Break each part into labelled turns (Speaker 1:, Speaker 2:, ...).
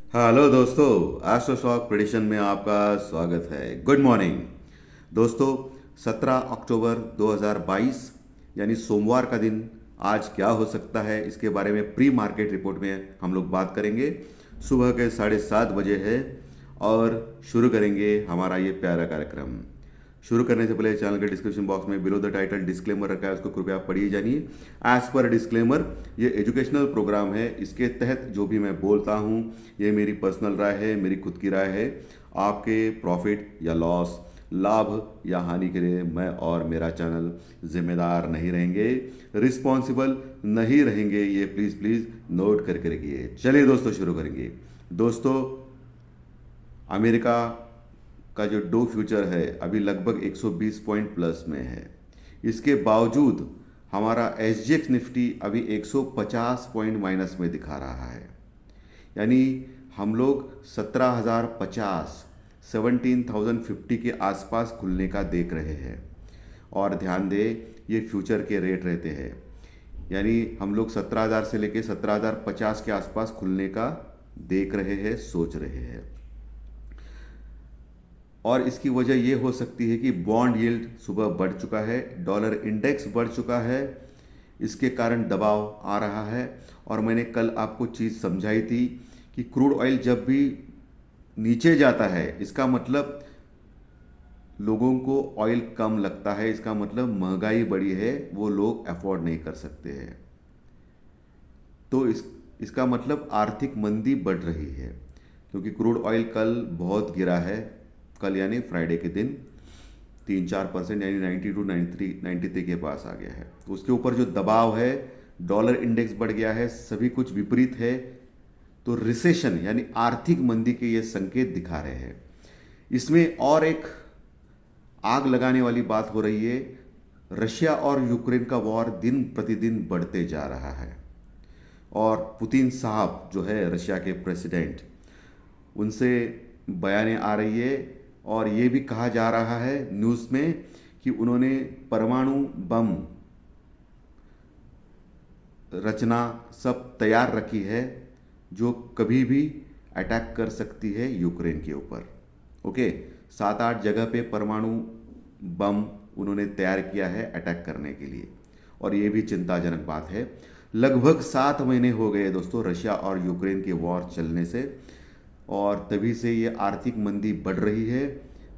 Speaker 1: Hello दोस्तों, astro stock prediction में आपका स्वागत है। गुड मॉर्निंग दोस्तों। 17 अक्टूबर 2022 यानी सोमवार का दिन आज क्या हो सकता है, इसके बारे में प्री मार्केट रिपोर्ट में हम लोग बात करेंगे। सुबह के 7:30 बजे है और शुरू करेंगे हमारा ये प्यारा कार्यक्रम। शुरू करने से पहले चैनल के डिस्क्रिप्शन बॉक्स में बिलो द टाइटल डिस्क्लेमर रखा है, उसको कृपया पढ़िए जानिए। एज पर डिस्क्लेमर, ये एजुकेशनल प्रोग्राम है। इसके तहत जो भी मैं बोलता हूँ ये मेरी पर्सनल राय है, मेरी खुद की राय है। आपके प्रॉफिट या लॉस, लाभ या हानि के लिए मैं और मेरा चैनल जिम्मेदार नहीं रहेंगे, रिस्पॉन्सिबल नहीं रहेंगे। ये प्लीज़ प्लीज़ नोट करके रखिए। चलिए दोस्तों, शुरू करेंगे। दोस्तों, अमेरिका का जो डो फ्यूचर है अभी लगभग 120 पॉइंट प्लस में है। इसके बावजूद हमारा एसजीएक्स निफ्टी अभी 150 पॉइंट माइनस में दिखा रहा है। यानी हम लोग 17,050 17,050 के आसपास खुलने का देख रहे हैं। और ध्यान दें, ये फ्यूचर के रेट रहते हैं। यानी हम लोग 17,000 से लेके 17,050 के आसपास खुलने का देख रहे हैं, सोच रहे हैं। और इसकी वजह ये हो सकती है कि बॉन्ड यील्ड सुबह बढ़ चुका है, डॉलर इंडेक्स बढ़ चुका है, इसके कारण दबाव आ रहा है। और मैंने कल आपको चीज़ समझाई थी कि क्रूड ऑयल जब भी नीचे जाता है इसका मतलब लोगों को ऑयल कम लगता है, इसका मतलब महंगाई बढ़ी है, वो लोग अफोर्ड नहीं कर सकते हैं। तो इसका मतलब आर्थिक मंदी बढ़ रही है, क्योंकि क्रूड ऑयल कल बहुत गिरा है। कल यानी फ्राइडे के दिन 3-4% यानी 92 93 के पास आ गया है। तो उसके ऊपर जो दबाव है, डॉलर इंडेक्स बढ़ गया है, सभी कुछ विपरीत है। तो रिसेशन यानी आर्थिक मंदी के ये संकेत दिखा रहे हैं। इसमें और एक आग लगाने वाली बात हो रही है। रशिया और यूक्रेन का वॉर दिन प्रतिदिन बढ़ते जा रहा है। और पुतिन साहब जो है रशिया के प्रेसिडेंट, उनसे बयानें आ रही है और ये भी कहा जा रहा है न्यूज़ में कि उन्होंने परमाणु बम रचना सब तैयार रखी है, जो कभी भी अटैक कर सकती है यूक्रेन के ऊपर। ओके, 7-8 जगह पे परमाणु बम उन्होंने तैयार किया है अटैक करने के लिए। और ये भी चिंताजनक बात है। लगभग 7 महीने हो गए दोस्तों रशिया और यूक्रेन के वॉर चलने से, और तभी से ये आर्थिक मंदी बढ़ रही है।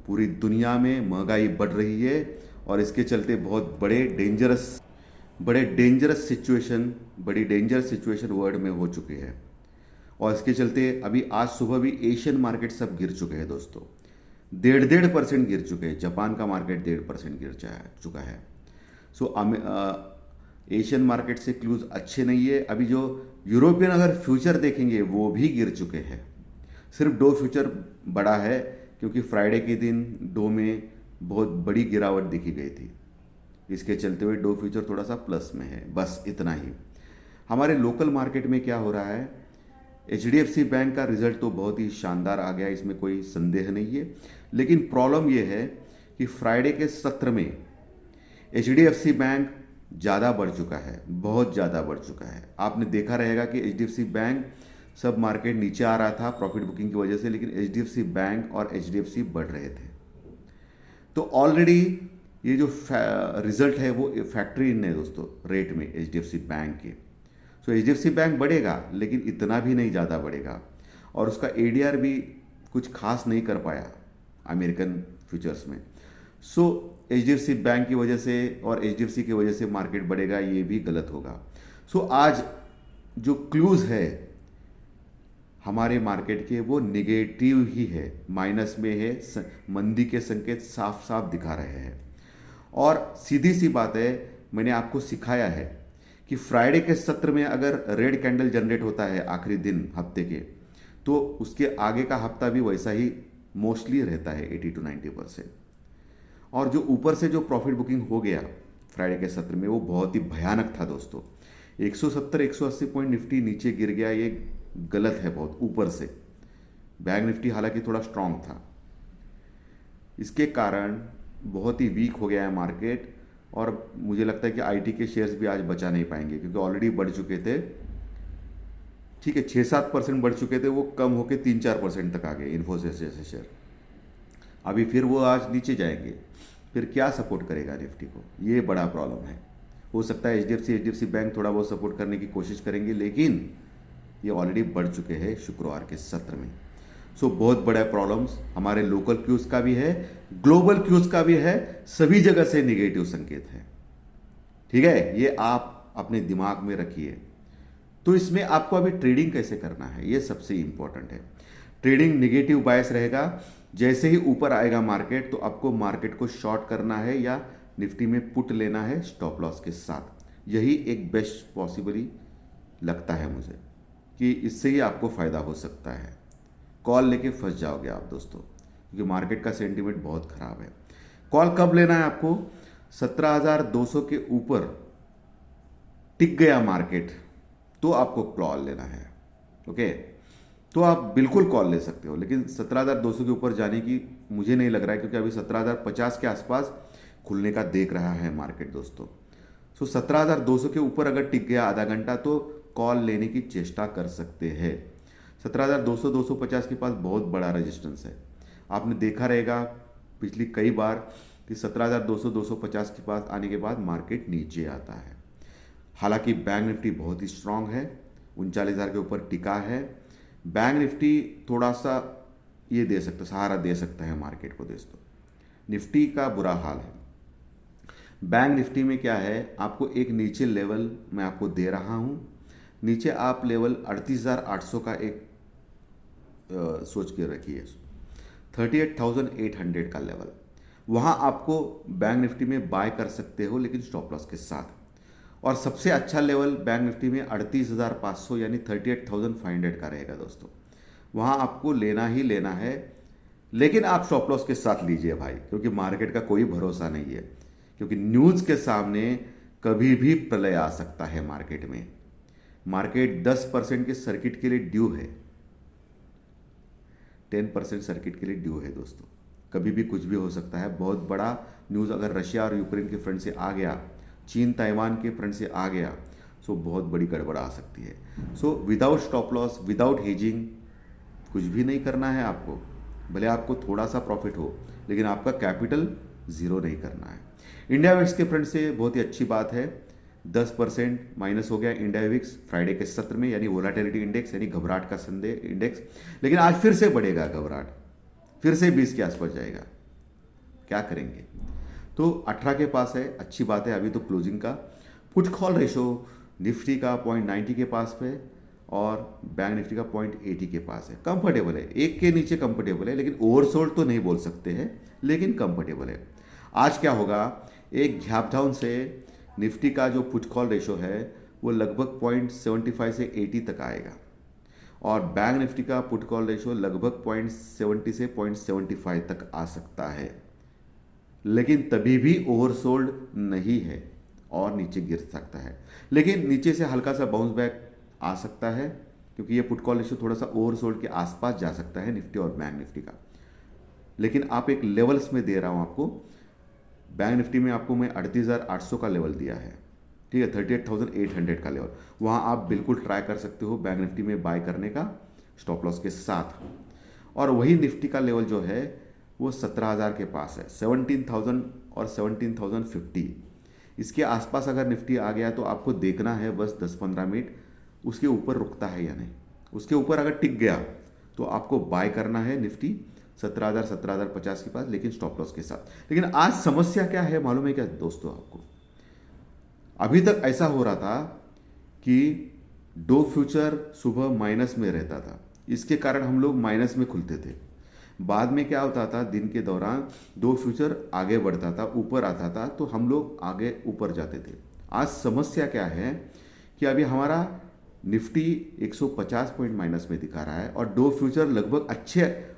Speaker 1: पूरी दुनिया में महंगाई बढ़ रही है और इसके चलते बहुत बड़ी डेंजरस सिचुएशन वर्ल्ड में हो चुकी है। और इसके चलते अभी आज सुबह भी एशियन मार्केट सब गिर चुके हैं दोस्तों। 1.5% गिर चुके हैं। जापान का मार्केट 1.5% गिर चुका है। सो एशियन मार्केट से क्लूज अच्छे नहीं है। अभी जो यूरोपियन अगर फ्यूचर देखेंगे वो भी गिर चुके हैं। सिर्फ डो फ्यूचर बड़ा है, क्योंकि फ्राइडे के दिन डो में बहुत बड़ी गिरावट दिखी गई थी। इसके चलते हुए डो फ्यूचर थोड़ा सा प्लस में है, बस इतना ही। हमारे लोकल मार्केट में क्या हो रहा है, एचडीएफसी बैंक का रिजल्ट तो बहुत ही शानदार आ गया, इसमें कोई संदेह नहीं है। लेकिन प्रॉब्लम यह है कि फ्राइडे के सत्र में एचडीएफसी बैंक ज़्यादा बढ़ चुका है, बहुत ज़्यादा बढ़ चुका है। आपने देखा रहेगा कि एचडीएफसी बैंक, सब मार्केट नीचे आ रहा था प्रॉफिट बुकिंग की वजह से, लेकिन एचडीएफसी बैंक और एचडीएफसी बढ़ रहे थे। तो ऑलरेडी ये जो रिजल्ट है वो फैक्ट्री इन है दोस्तों रेट में एचडीएफसी बैंक के। सो एचडीएफसी बैंक बढ़ेगा, लेकिन इतना भी नहीं ज़्यादा बढ़ेगा। और उसका एडीआर भी कुछ खास नहीं कर पाया अमेरिकन फ्यूचर्स में। सो एचडीएफसी बैंक की वजह से और एचडीएफसी की वजह से मार्केट बढ़ेगा, ये भी गलत होगा। सो आज जो क्लूज है हमारे मार्केट के वो निगेटिव ही है, माइनस में है। मंदी के संकेत साफ साफ दिखा रहे हैं। और सीधी सी बात है, मैंने आपको सिखाया है कि फ्राइडे के सत्र में अगर रेड कैंडल जनरेट होता है आखिरी दिन हफ्ते के, तो उसके आगे का हफ्ता भी वैसा ही मोस्टली रहता है 80-90%। और जो ऊपर से जो प्रॉफिट बुकिंग हो गया फ्राइडे के सत्र में, वो बहुत ही भयानक था दोस्तों। 170-180 पॉइंट निफ्टी नीचे गिर गया, ये गलत है बहुत ऊपर से। बैंक निफ्टी हालांकि थोड़ा स्ट्रांग था, इसके कारण बहुत ही वीक हो गया है मार्केट। और मुझे लगता है कि आईटी के शेयर्स भी आज बचा नहीं पाएंगे, क्योंकि ऑलरेडी बढ़ चुके थे ठीक है, 6-7% बढ़ चुके थे, वो कम होके 3-4% तक आ गए इन्फोसिस जैसे शेयर। अभी फिर वो आज नीचे जाएंगे, फिर क्या सपोर्ट करेगा निफ्टी को, ये बड़ा प्रॉब्लम है। हो सकता है H D F C bank थोड़ा बहुत सपोर्ट करने की कोशिश करेंगे, लेकिन ये ऑलरेडी बढ़ चुके हैं शुक्रवार के सत्र में। सो बहुत बड़ा प्रॉब्लम्स हमारे लोकल क्यूज का भी है, ग्लोबल क्यूज का भी है, सभी जगह से निगेटिव संकेत है। ठीक है, ये आप अपने दिमाग में रखिए। तो इसमें आपको अभी ट्रेडिंग कैसे करना है, ये सबसे इंपॉर्टेंट है। ट्रेडिंग निगेटिव बायस रहेगा, जैसे ही ऊपर आएगा मार्केट तो आपको मार्केट को शॉर्ट करना है या निफ्टी में पुट लेना है स्टॉप लॉस के साथ। यही एक बेस्ट पॉसिबली लगता है मुझे कि इससे ही आपको फ़ायदा हो सकता है। कॉल लेके फंस जाओगे आप दोस्तों, क्योंकि मार्केट का सेंटीमेंट बहुत ख़राब है। कॉल कब लेना है आपको, 17,200 के ऊपर टिक गया मार्केट तो आपको कॉल लेना है। ओके, तो आप बिल्कुल कॉल ले सकते हो, लेकिन 17,200 के ऊपर जाने की मुझे नहीं लग रहा है, क्योंकि अभी 17,050 के आसपास खुलने का देख रहा है मार्केट दोस्तों। सो 17,200 के ऊपर अगर टिक गया आधा घंटा तो कॉल लेने की चेष्टा कर सकते हैं। 17,200 250 के पास बहुत बड़ा रेजिस्टेंस है। आपने देखा रहेगा पिछली कई बार कि 17,200 250 के पास आने के बाद मार्केट नीचे आता है। हालांकि बैंक निफ्टी बहुत ही स्ट्रांग है, 39,000 के ऊपर टिका है। बैंक निफ्टी थोड़ा सा ये दे सकता, सहारा दे सकता है मार्केट को दोस्तों। निफ्टी का बुरा हाल है। बैंक निफ्टी में क्या है, आपको एक नीचे लेवल मैं आपको दे रहा हूँ, नीचे आप लेवल 38,800 का एक सोच के रखिए, 38,800 का लेवल, वहाँ आपको बैंक निफ्टी में बाय कर सकते हो, लेकिन स्टॉप लॉस के साथ। और सबसे अच्छा लेवल बैंक निफ्टी में 38,500 यानी 38,500 का रहेगा दोस्तों। वहाँ आपको लेना ही लेना है, लेकिन आप स्टॉप लॉस के साथ लीजिए भाई, क्योंकि मार्केट का कोई भरोसा नहीं है। क्योंकि न्यूज़ के सामने कभी भी प्रलय आ सकता है मार्केट में। मार्केट 10% के सर्किट के लिए ड्यू है, 10% सर्किट के लिए ड्यू है दोस्तों। कभी भी कुछ भी हो सकता है। बहुत बड़ा न्यूज़ अगर रशिया और यूक्रेन के फ्रंट से आ गया, चीन ताइवान के फ्रंट से आ गया, सो बहुत बड़ी गड़बड़ आ सकती है। So without stop loss, without hedging कुछ भी नहीं करना है आपको। भले आपको थोड़ा सा प्रॉफिट हो, लेकिन आपका कैपिटल ज़ीरो नहीं करना है। इंडिया विक्स के फ्रंट से बहुत ही अच्छी बात है, 10% माइनस हो गया इंडिया विक्स फ्राइडे के सत्र में, यानी वोलाटिलिटी इंडेक्स, यानी घबराहट का संदेह इंडेक्स। लेकिन आज फिर से बढ़ेगा घबराहट, फिर से 20 के आसपास जाएगा। क्या करेंगे? तो 18 के पास है, अच्छी बात है। अभी तो क्लोजिंग का पुट कॉल रेशो निफ्टी का 0.90 के पास पे और बैंक निफ्टी का 0.80 के पास है। कंफर्टेबल है, एक के नीचे कंफर्टेबल है, लेकिन ओवरसोल्ड तो नहीं बोल सकते हैं, लेकिन कंफर्टेबल है। आज क्या होगा, एक गैप डाउन से निफ्टी का जो पुट कॉल रेशो है वो लगभग 0.75 से 80 तक आएगा, और बैंक निफ्टी का पुट कॉल रेशो लगभग 0.70 से 0.75 तक आ सकता है। लेकिन तभी भी ओवरसोल्ड नहीं है और नीचे गिर सकता है, लेकिन नीचे से हल्का सा बाउंस बैक आ सकता है, क्योंकि ये पुट कॉल रेशो थोड़ा सा ओवरसोल्ड के आसपास जा सकता है निफ्टी और बैंक निफ्टी का। लेकिन आप एक लेवल्स में दे रहा हूँ आपको। बैंक निफ्टी में आपको मैं 38,800 का लेवल दिया है, ठीक है, 38,800 का लेवल। वहाँ आप बिल्कुल ट्राई कर सकते हो बैंक निफ्टी में बाय करने का स्टॉप लॉस के साथ। और वही निफ्टी का लेवल जो है वो 17,000 के पास है, 17,000 और 17,050। इसके आसपास अगर निफ्टी आ गया तो आपको देखना है बस 10-15 मिनट उसके ऊपर रुकता है या नहीं। उसके ऊपर अगर टिक गया तो आपको बाय करना है निफ्टी 17,000 17,050 के पास, लेकिन स्टॉप लॉस के साथ। लेकिन आज समस्या क्या है मालूम है क्या दोस्तों आपको? अभी तक ऐसा हो रहा था कि डो फ्यूचर सुबह माइनस में रहता था, इसके कारण हम लोग माइनस में खुलते थे। बाद में क्या होता था, दिन के दौरान दो फ्यूचर आगे बढ़ता था, ऊपर आता था, तो हम लोग आगे ऊपर जाते थे। आज समस्या क्या है कि अभी हमारा निफ्टी 150 पॉइंट माइनस में दिखा रहा है और डो फ्यूचर लगभग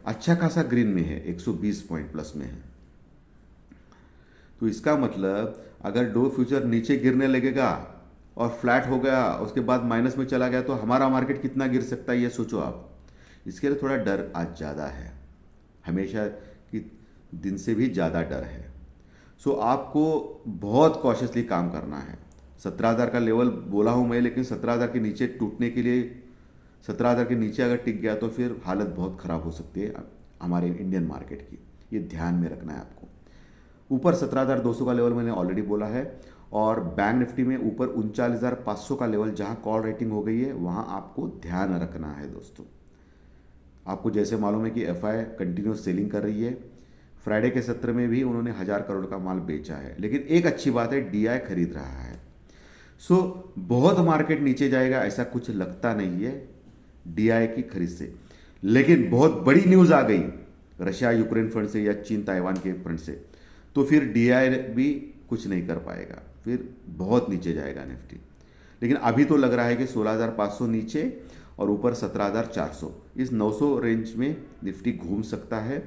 Speaker 1: अच्छा खासा ग्रीन में है, 120 पॉइंट प्लस में है। तो इसका मतलब अगर डो फ्यूचर नीचे गिरने लगेगा और फ्लैट हो गया, उसके बाद माइनस में चला गया, तो हमारा मार्केट कितना गिर सकता है ये सोचो आप। इसके लिए थोड़ा डर आज ज़्यादा है, हमेशा की दिन से भी ज़्यादा डर है। सो आपको बहुत कॉशियसली काम करना है। 17,000 का लेवल बोला हूँ मैं, लेकिन 17,000 के नीचे टूटने के लिए 17,000 के नीचे अगर टिक गया तो फिर हालत बहुत ख़राब हो सकती है हमारे इंडियन मार्केट की। ये ध्यान में रखना है आपको। ऊपर 17,200 का लेवल मैंने ऑलरेडी बोला है, और बैंक निफ्टी में ऊपर 39,500 का लेवल जहां कॉल रेटिंग हो गई है वहां आपको ध्यान रखना है दोस्तों। आपको जैसे मालूम है कि एफआई कंटिन्यूस सेलिंग कर रही है। फ्राइडे के सत्र में भी उन्होंने 1,000 करोड़ का माल बेचा है, लेकिन एक अच्छी बात है डीआई खरीद रहा है। सो बहुत मार्केट नीचे जाएगा ऐसा कुछ लगता नहीं है डीआई की खरीद से। लेकिन बहुत बड़ी न्यूज़ आ गई रशिया यूक्रेन फ्रंट से या चीन ताइवान के फ्रंट से, तो फिर डीआई भी कुछ नहीं कर पाएगा, फिर बहुत नीचे जाएगा निफ्टी। लेकिन अभी तो लग रहा है कि 16,500 नीचे और ऊपर 17,400, इस 900 रेंज में निफ्टी घूम सकता है।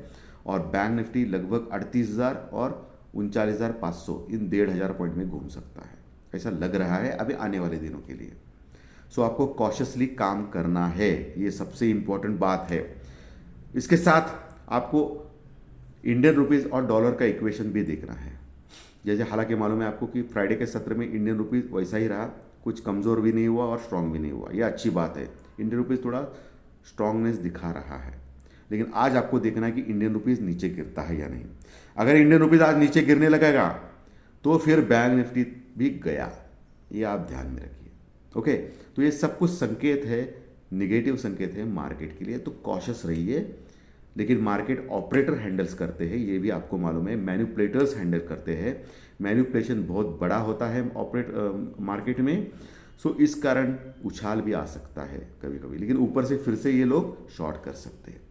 Speaker 1: और बैंक निफ्टी लगभग 38,000 और 39,500 इन 1,500 पॉइंट में घूम सकता है, ऐसा लग रहा है अभी आने वाले दिनों के लिए। सो आपको कॉशियसली काम करना है, ये सबसे इंपॉर्टेंट बात है। इसके साथ आपको इंडियन रुपीज़ और डॉलर का इक्वेशन भी देखना है। जैसे हालांकि मालूम है आपको कि फ्राइडे के सत्र में इंडियन रुपीज़ वैसा ही रहा, कुछ कमज़ोर भी नहीं हुआ और स्ट्रांग भी नहीं हुआ, ये अच्छी बात है। इंडियन रुपीज़ थोड़ा स्ट्रांगनेस दिखा रहा है, लेकिन आज आपको देखना है कि इंडियन रुपीज़ नीचे गिरता है या नहीं। अगर इंडियन रुपीज़ आज नीचे गिरने लगेगा तो फिर बैंक निफ्टी भी गया, ये आप ध्यान में रखिए। ओके, तो ये सब कुछ संकेत है, निगेटिव संकेत है मार्केट के लिए, तो कॉशियस रहिए। लेकिन मार्केट ऑपरेटर हैंडल्स करते हैं, ये भी आपको मालूम है, मैनिपुलेटर्स हैंडल करते हैं। मैनिपुलेशन बहुत बड़ा होता है मार्केट में। सो इस कारण उछाल भी आ सकता है कभी कभी, लेकिन ऊपर से फिर से ये लोग शॉर्ट कर सकते हैं।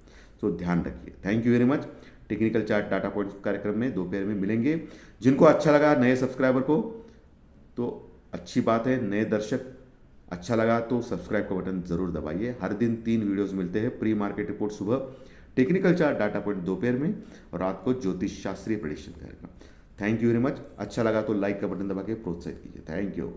Speaker 1: तो ध्यान रखिए। Thank you very much. Technical chart data points कार्यक्रम में दोपहर में मिलेंगे। जिनको अच्छा लगा नए सब्सक्राइबर को तो अच्छी बात है, नए दर्शक अच्छा लगा तो सब्सक्राइब का बटन जरूर दबाइए। हर दिन 3 वीडियोस मिलते हैं, प्री मार्केट रिपोर्ट सुबह, टेक्निकल चार्ट डाटा पॉइंट दोपहर में, और रात को ज्योतिष शास्त्रीय प्रेडिक्शन कार्यक्रम। Thank you very much. अच्छा लगा तो लाइक का बटन दबा के प्रोत्साहित कीजिए। Thank you.